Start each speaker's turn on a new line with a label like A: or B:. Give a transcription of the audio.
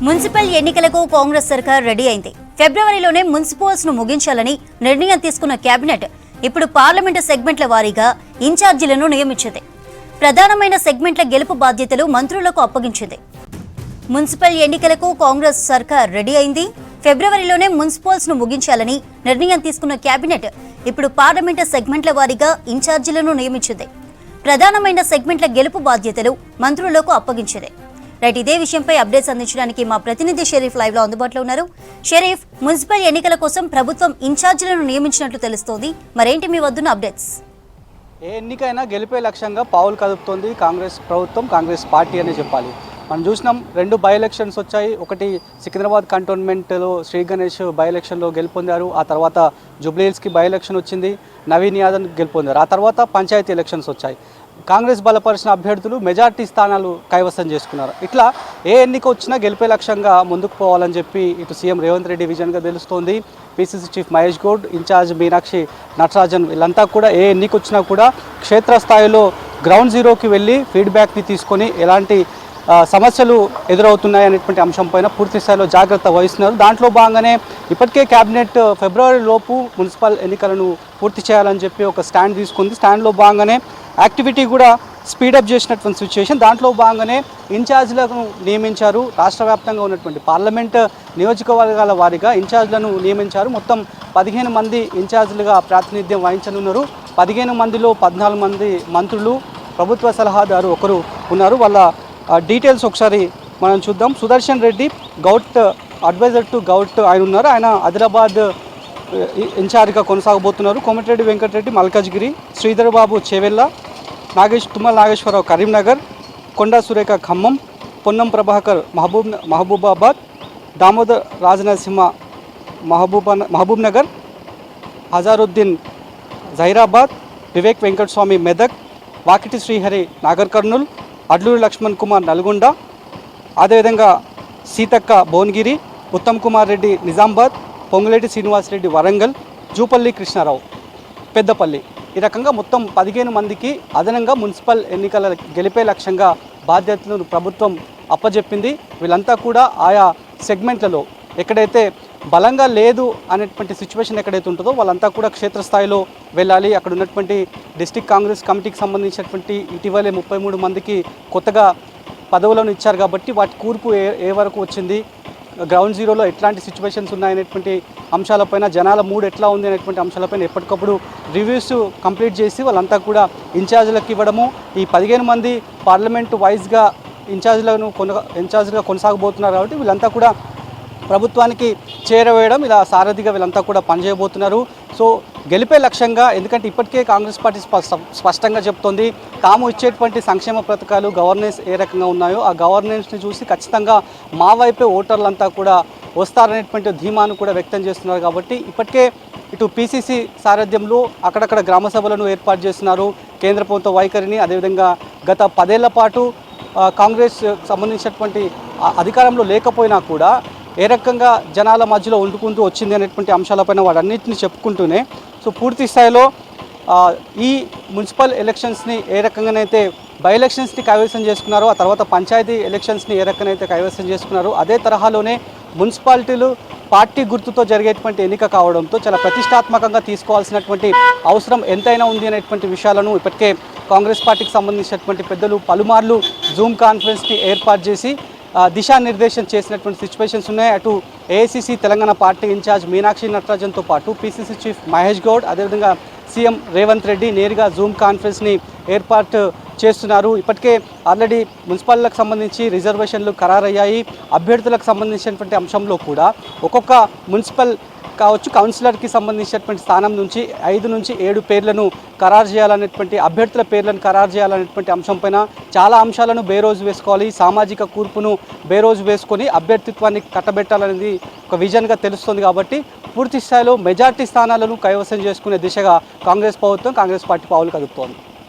A: Municipal ఎన్నికలకు కాంగ్రెస్ సర్కార్ ready అయింది. ఫిబ్రవరిలోనే మున్సిపల్స్ ను ముగించాలని నిర్ణయం తీసుకున్న కేబినెట్ ఇప్పుడు పార్లమెంటు సెగ్మెంట్ల వారీగా ఇన్ఛార్జీలను నియమించింది. ప్రధానమైన సెగ్మెంట్ల గెలుపు బాధ్యతలు మంత్రులకు అప్పగించింది. మున్సిపల్ ఎన్నికలకు కాంగ్రెస్ సర్కార్ రెడీ అయింది. ఫిబ్రవరిలోనే మున్సిపల్స్ ను ముగించాలని నిర్ణయం తీసుకున్న కేబినెట్ ఇప్పుడు పార్లమెంటు సెగ్మెంట్ల వారీగా ఇన్ఛార్జీలను నియమించింది. ప్రధానమైన సెగ్మెంట్ల గెలుపు బాధ్యతలు మంత్రులకు అప్పగించింది. రైట్, ఇదే విషయంపై అప్డేట్స్ అందించడానికి మా ప్రతినిధి షరీఫ్ లైవ్ లో అందుబాటులో ఉన్నారు. షరీఫ్, మున్సిపల్ ఎన్నికల కోసం ప్రభుత్వం ఇన్ఛార్జీలను నియమించినట్లు తెలుస్తోంది. మరేంటి మీ వద్దున్న అప్డేట్స్?
B: ఏ ఎన్నికైనా గెలిపే లక్ష్యంగా పావులు కదుపుతోంది కాంగ్రెస్ ప్రభుత్వం, కాంగ్రెస్ పార్టీ అనే చెప్పాలి. మనం చూసినాం, 2 బై ఎలక్షన్స్ వచ్చాయి. ఒకటి సికింద్రాబాద్ కంటోన్మెంట్లో శ్రీ గణేష్ బై ఎలక్షన్లో గెలుపొందారు. ఆ తర్వాత జూబ్లీహిల్స్కి బై ఎలక్షన్ వచ్చింది, నవీన్ యాదవ్ గెలుపొందారు. ఆ తర్వాత పంచాయతీ ఎలక్షన్స్ వచ్చాయి. కాంగ్రెస్ బలపరిచిన అభ్యర్థులు మెజార్టీ స్థానాలు కైవసం చేసుకున్నారు. ఇట్లా ఏ ఎన్నిక వచ్చినా గెలిపే లక్ష్యంగా ముందుకు పోవాలని చెప్పి ఇటు సీఎం రేవంత్ రెడ్డి విజన్గా తెలుస్తోంది. PCC chief Mahesh Goud, in charge Meenakshi Natarajan వీళ్ళంతా కూడా ఏ ఎన్నిక వచ్చినా కూడా క్షేత్రస్థాయిలో గ్రౌండ్ జీరోకి వెళ్ళి ఫీడ్బ్యాక్ని తీసుకొని ఎలాంటి సమస్యలు ఎదురవుతున్నాయి అనేటువంటి అంశంపైన పూర్తి స్థాయిలో జాగ్రత్త వహిస్తున్నారు. దాంట్లో భాగంగానే ఇప్పటికే కేబినెట్ ఫిబ్రవరి లోపు మున్సిపల్ ఎన్నికలను పూర్తి చేయాలని చెప్పి ఒక స్టాండ్ తీసుకుంది. స్టాండ్లో భాగంగానే యాక్టివిటీ కూడా స్పీడప్ చేసినటువంటి సిచ్యువేషన్. దాంట్లో భాగంగానే ఇన్ఛార్జీలను నియమించారు. రాష్ట్ర వ్యాప్తంగా ఉన్నటువంటి పార్లమెంట్ నియోజకవర్గాల వారీగా ఇన్ఛార్జీలను నియమించారు. మొత్తం 15 మంది ఇన్ఛార్జీలుగా ప్రాతినిధ్యం వహించనున్నారు. 15 మందిలో 14 మంది మంత్రులు, ప్రభుత్వ సలహాదారు ఒకరు ఉన్నారు. వాళ్ళ డీటెయిల్స్ ఒకసారి మనం చూద్దాం. Sudarshan Reddy govt advisor to govt ఆయన ఉన్నారు. ఆయన ఆదిలాబాద్ ఇన్ఛార్జ్గా కొనసాగబోతున్నారు. కోమటిరెడ్డి వెంకటరెడ్డి మల్కాజ్గిరి, శ్రీధర్ బాబు చేవెళ్ళ, తుమ్మల నాగేశ్వరరావు కరీంనగర్, కొండా సురేఖ ఖమ్మం, పొన్నం ప్రభాకర్ మహబూబాబాద్, దామోదర్ రాజనరసింహ మహబూబ్ నగర్, హజారుద్దీన్ జహీరాబాద్, వివేక్ వెంకటస్వామి మెదక్, వాకిటి శ్రీహరి నాగర్ కర్నూల్, అడ్లూరి లక్ష్మణ్ కుమార్ నల్గొండ, అదేవిధంగా సీతక్క భువనగిరి, ఉత్తమ్ కుమార్ రెడ్డి నిజామాబాద్, పొంగులేటి శ్రీనివాసరెడ్డి వరంగల్, జూపల్లి కృష్ణారావు పెద్దపల్లి. ఈ రకంగా మొత్తం 15 మందికి అదనంగా మున్సిపల్ ఎన్నికల గెలిపే లక్ష్యంగా బాధ్యతలను ప్రభుత్వం అప్పజెప్పింది. వీళ్ళంతా కూడా ఆయా సెగ్మెంట్లలో ఎక్కడైతే బలంగా లేదు అనేటువంటి సిచ్యువేషన్ ఎక్కడైతే ఉంటుందో వాళ్ళంతా కూడా క్షేత్రస్థాయిలో వెళ్ళాలి. అక్కడ ఉన్నటువంటి డిస్ట్రిక్ట్ కాంగ్రెస్ కమిటీకి సంబంధించినటువంటి ఇటీవలే 33 మందికి కొత్తగా పదవులను ఇచ్చారు కాబట్టి వాటి కూర్పు ఏ వరకు వచ్చింది, గ్రౌండ్ జీరోలో ఎట్లాంటి సిచ్యువేషన్స్ ఉన్నాయనేటువంటి అంశాలపైన, జనాల మూడ్ ఎట్లా ఉంది అనేటువంటి అంశాలపైన ఎప్పటికప్పుడు రివ్యూస్ కంప్లీట్ చేసి వాళ్ళంతా కూడా ఇన్ఛార్జీలకు ఇవ్వడము. ఈ 15 మంది పార్లమెంటు వైజ్గా ఇన్ఛార్జీలుగా కొనసాగబోతున్నారు కాబట్టి వీళ్ళంతా కూడా ప్రభుత్వానికి చేరవేయడం, ఇలా సారథిగా వీళ్ళంతా కూడా పనిచేయబోతున్నారు. సో గెలిపే లక్ష్యంగా, ఎందుకంటే ఇప్పటికే కాంగ్రెస్ పార్టీ స్పష్టంగా చెప్తోంది తాము ఇచ్చేటువంటి సంక్షేమ పథకాలు గవర్నెన్స్ ఏ రకంగా ఉన్నాయో ఆ గవర్నెన్స్ని చూసి ఖచ్చితంగా మా వైపే ఓటర్లంతా కూడా వస్తారనేటువంటి ధీమాను కూడా వ్యక్తం చేస్తున్నారు. కాబట్టి ఇప్పటికే ఇటు పీసీసీ సారథ్యంలో అక్కడక్కడ గ్రామ సభలను ఏర్పాటు చేస్తున్నారు. కేంద్ర ప్రభుత్వ వైఖరిని, అదేవిధంగా గత 10 ఏళ్ల పాటు కాంగ్రెస్ సంబంధించినటువంటి అధికారంలో లేకపోయినా కూడా ఏ రకంగా జనాల మధ్యలో వండుకుంటూ వచ్చింది అనేటువంటి అంశాలపైన వాటన్నిటిని చెప్పుకుంటూనే సో పూర్తి స్థాయిలో ఈ మున్సిపల్ ఎలక్షన్స్ని ఏ రకంగానైతే బై ఎలక్షన్స్ని కైవసం చేసుకున్నారో, ఆ తర్వాత పంచాయతీ ఎలక్షన్స్ని ఏ రకంగానైతే కైవసం చేసుకున్నారో అదే తరహాలోనే మున్సిపాలిటీలు పార్టీ గుర్తుతో జరిగేటువంటి ఎన్నిక కావడంతో చాలా ప్రతిష్టాత్మకంగా తీసుకోవాల్సినటువంటి అవసరం ఎంతైనా ఉంది అనేటువంటి విషయాలను ఇప్పటికే కాంగ్రెస్ పార్టీకి సంబంధించినటువంటి పెద్దలు పలుమార్లు జూమ్ కాన్ఫరెన్స్ని ఏర్పాటు చేసి దిశానిర్దేశం చేసినటువంటి సిచ్యువేషన్స్ ఉన్నాయి. అటు AICC Telangana party incharge Meenakshi నటరాజన్తో పాటు పీసీసీ చీఫ్ మహేష్ గౌడ్, అదేవిధంగా సీఎం రేవంత్ రెడ్డి నేరుగా జూమ్ కాన్ఫరెన్స్ని ఏర్పాటు చేస్తున్నారు. ఇప్పటికే ఆల్రెడీ మున్సిపాలిటీలకు సంబంధించి రిజర్వేషన్లు ఖరారయ్యాయి. అభ్యర్థులకు సంబంధించినటువంటి అంశంలో కూడా ఒక్కొక్క మున్సిపల్ కావచ్చు కౌన్సిలర్కి సంబంధించినటువంటి స్థానం నుంచి 5 నుంచి 7 పేర్లను ఖరారు చేయాలనేటువంటి, అభ్యర్థుల పేర్లను ఖరారు చేయాలనేటువంటి అంశంపైన చాలా అంశాలను బేరోజు వేసుకోవాలి. సామాజిక కూర్పును బేరోజు వేసుకొని అభ్యర్థిత్వాన్ని కట్టబెట్టాలనేది ఒక విజన్గా తెలుస్తుంది. కాబట్టి పూర్తి స్థాయిలో మెజార్టీ స్థానాలను కైవసం చేసుకునే దిశగా కాంగ్రెస్ ప్రభుత్వం, కాంగ్రెస్ పార్టీ పావులు కదుపుతోంది.